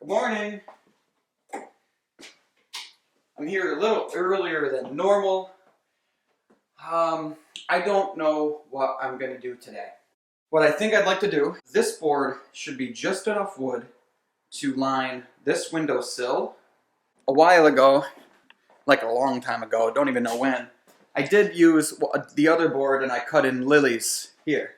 Good morning. I'm here a little earlier than normal. I don't know what I'm going to do today. What I think I'd like to do, this board should be just enough wood to line this windowsill. A while ago, like a long time ago, don't even know when, I did use the other board and I cut in lilies here.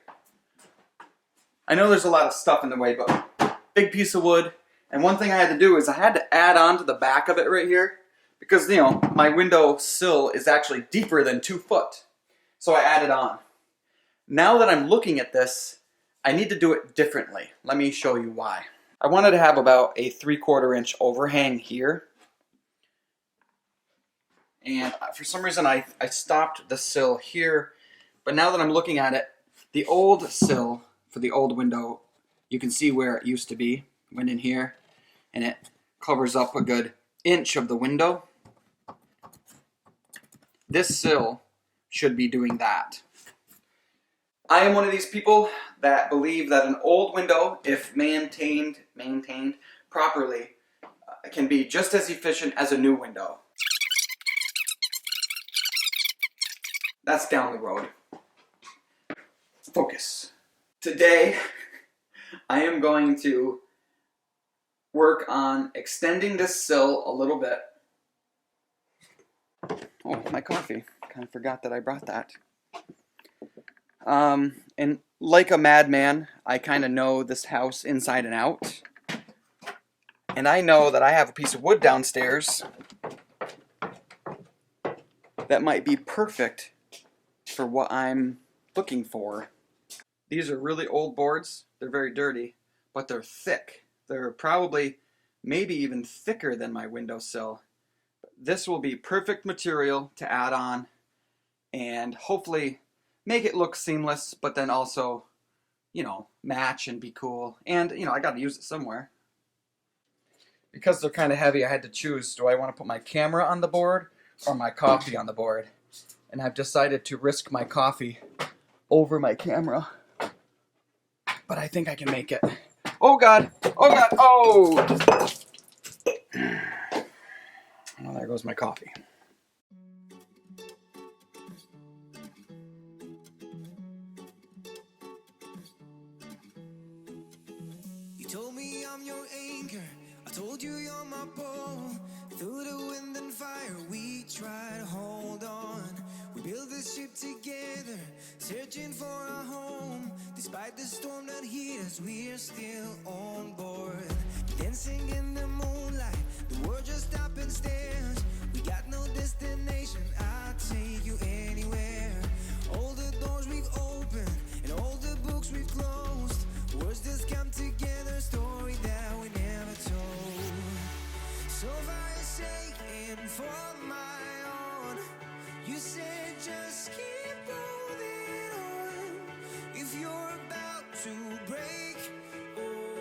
I know there's a lot of stuff in the way, but big piece of wood. And one thing I had to do is I had to add on to the back of it right here because, you know, my windowsill is actually deeper than 2 foot. So I added on. Now that I'm looking at this, I need to do it differently. Let me show you why. I wanted to have about a 3/4 inch overhang here. And for some reason I stopped the sill here. But now that I'm looking at it, the old sill for the old window, you can see where it used to be. Went in here and it covers up a good inch of the window. This sill should be doing that. I am one of these people that believe that an old window, if maintained properly, can be just as efficient as a new window. That's down the road. Focus. Today, I am going to work on extending this sill a little bit. Oh, my coffee. Kind of forgot that I brought that. And like a madman, I kind of know this house inside and out. And I know that I have a piece of wood downstairs that might be perfect for what I'm looking for. These are really old boards. They're very dirty, but they're thick. They're probably maybe even thicker than my windowsill. This will be perfect material to add on and hopefully make it look seamless, but then also, you know, match and be cool. And, you know, I got to use it somewhere. Because they're kind of heavy, I had to choose, do I want to put my camera on the board or my coffee on the board? And I've decided to risk my coffee over my camera. But I think I can make it. Oh God! Oh God! Oh! Oh, there goes my coffee. You told me I'm your anchor. I told you you're my pole. Through the wind and fire, we try to hold on. We built this ship together, searching for a home. Despite the storm that hit us, we're still on board. Dancing in the moonlight, the world just stopped and stares. We got no destination, I'll take you anywhere. All the doors we've opened, and all the books we've closed. Words just come together, story that we never told. So for your sake and for my own, you said just keep holding on. If you're about to break, oh,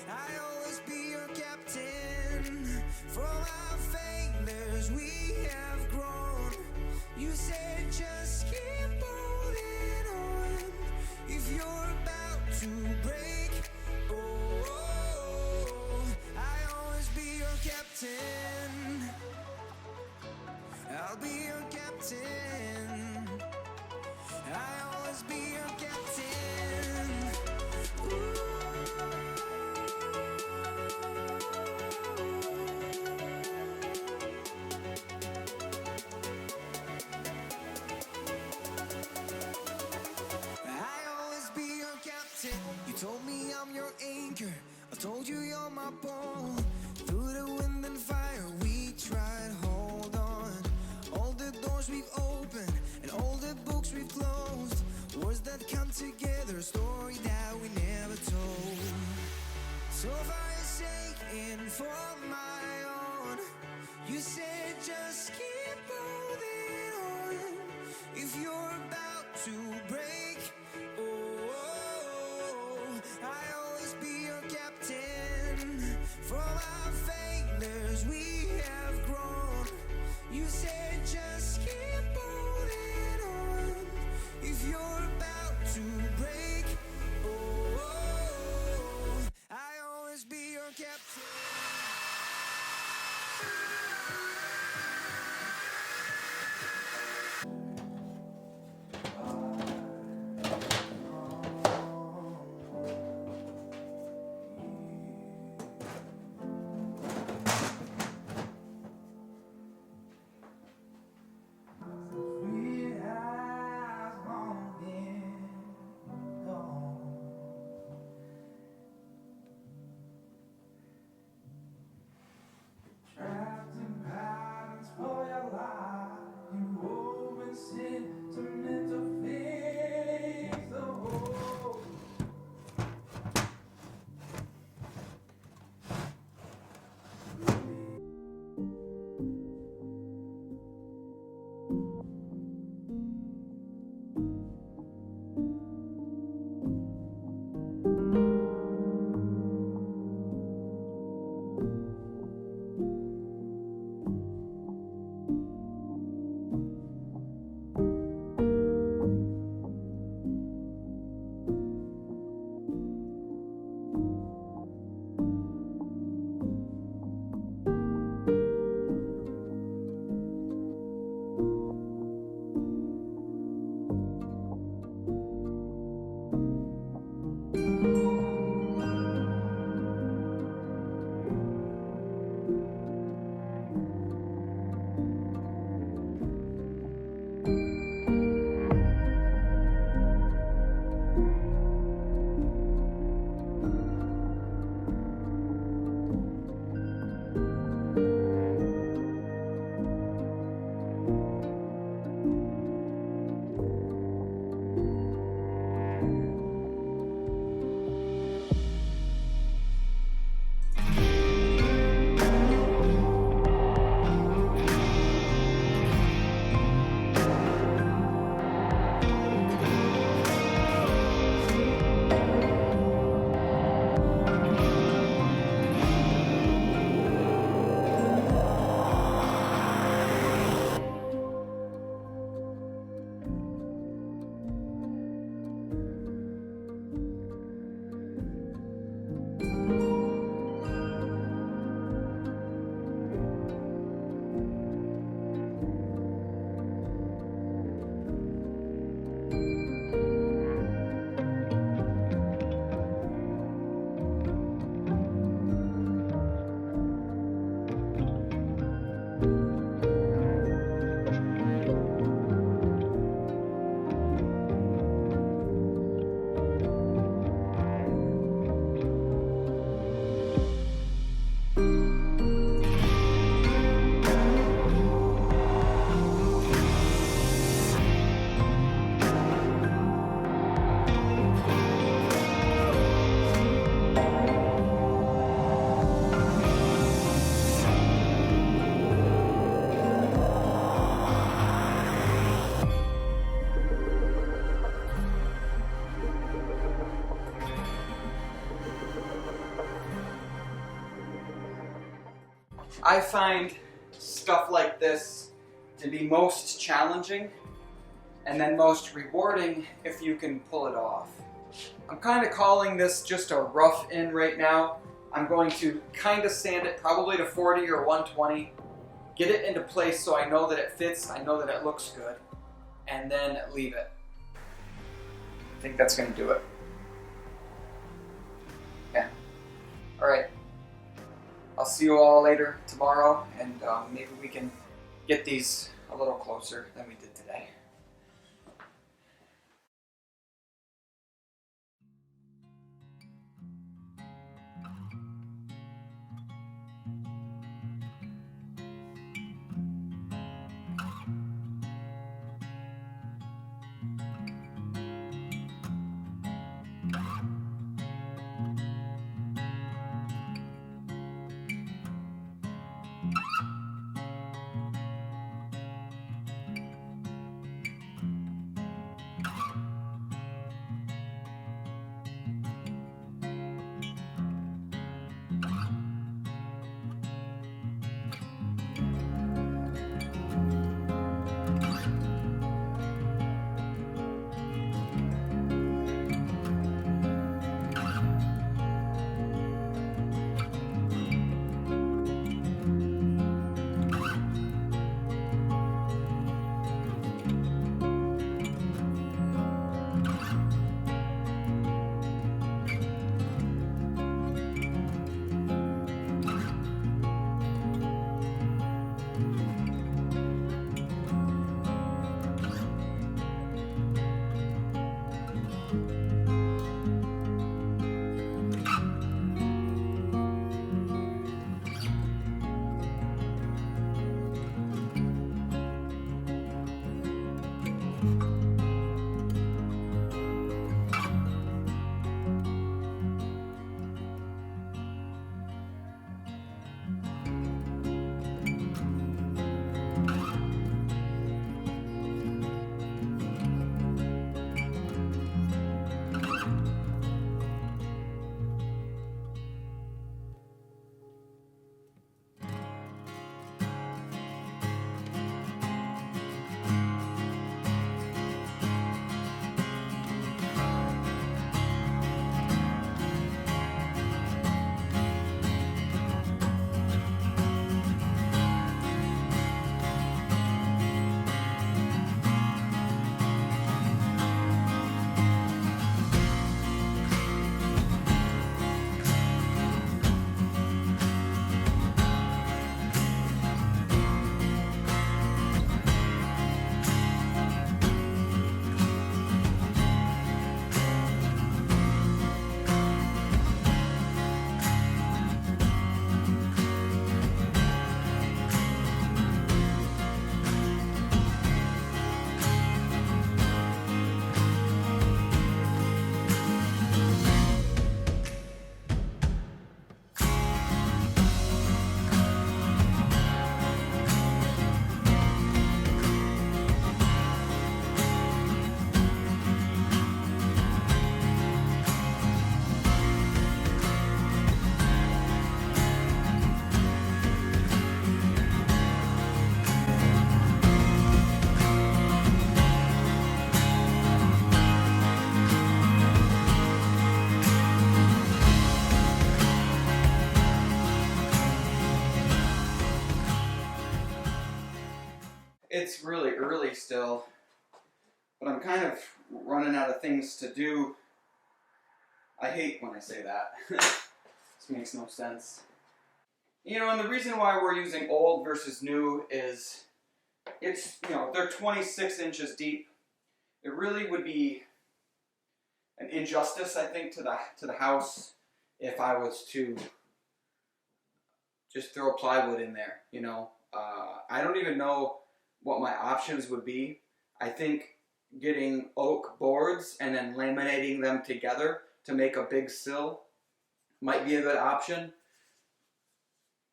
I'll always be your captain. From our failures we have grown. You said just keep holding on. If you're about to break, oh, I'll always be your captain. I'll be your captain. I'll always be your captain. Ooh. I'll always be your captain. You told me I'm your anchor. I told you you're my pole. Through the wind and fire, we tried hold on. All the doors we've opened and all the books we've closed. Words that come together, a story that we never told. So for your sake and for my own, you said just keep holding on. If you're about to break, oh, I'll always be your captain. From our failures we have grown. You said just keep holding on. If you're about to break, oh, I'll always be I find stuff like this to be most challenging and then most rewarding if you can pull it off. I'm kind of calling this just a rough in right now. I'm going to kind of sand it probably to 40 or 120, get it into place so I know that it fits, I know that it looks good, and then leave it. I think that's going to do it. Yeah. Alright. I'll see you all later tomorrow, and maybe we can get these a little closer than we did today. It's really early still, but I'm kind of running out of things to do. I hate when I say that. This makes no sense. You know, and the reason why we're using old versus new is it's, you know, they're 26 inches deep. It really would be an injustice, I think, to the house if I was to just throw plywood in there, you know. I don't even know what my options would be. I think getting oak boards and then laminating them together to make a big sill might be a good option.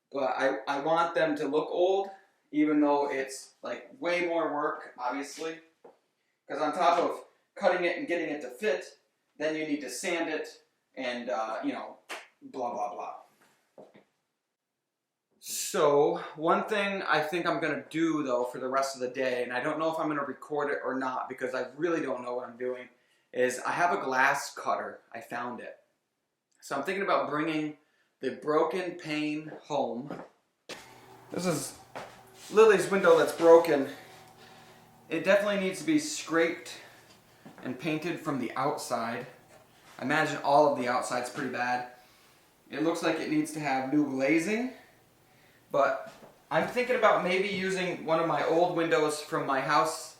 But I want them to look old, even though it's like way more work, obviously. Because on top of cutting it and getting it to fit, then you need to sand it and, you know, blah, blah, blah. So, one thing I think I'm going to do though for the rest of the day, and I don't know if I'm going to record it or not because I really don't know what I'm doing, is I have a glass cutter. I found it. So I'm thinking about bringing the broken pane home. This is Lily's window that's broken. It definitely needs to be scraped and painted from the outside. I imagine all of the outside's pretty bad. It looks like it needs to have new glazing. But I'm thinking about maybe using one of my old windows from my house,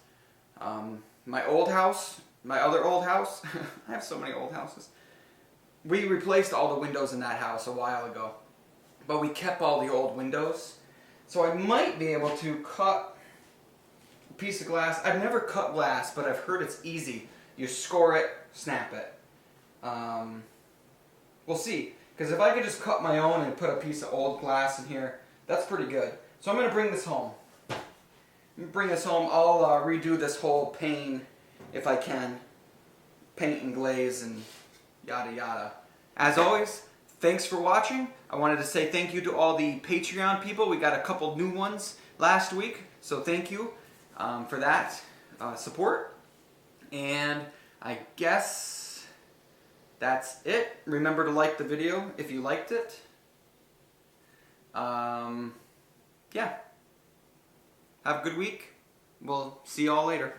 my old house, my other old house. I have so many old houses. We replaced all the windows in that house a while ago, but we kept all the old windows. So I might be able to cut a piece of glass. I've never cut glass, but I've heard it's easy. You score it, snap it. We'll see, because if I could just cut my own and put a piece of old glass in here, that's pretty good. So I'm going to bring this home. I'll redo this whole pane if I can. Paint and glaze and yada yada. As always, thanks for watching. I wanted to say thank you to all the Patreon people. We got a couple new ones last week, so thank you for that support. And I guess that's it. Remember to like the video if you liked it. Yeah. Have a good week. We'll see y'all later.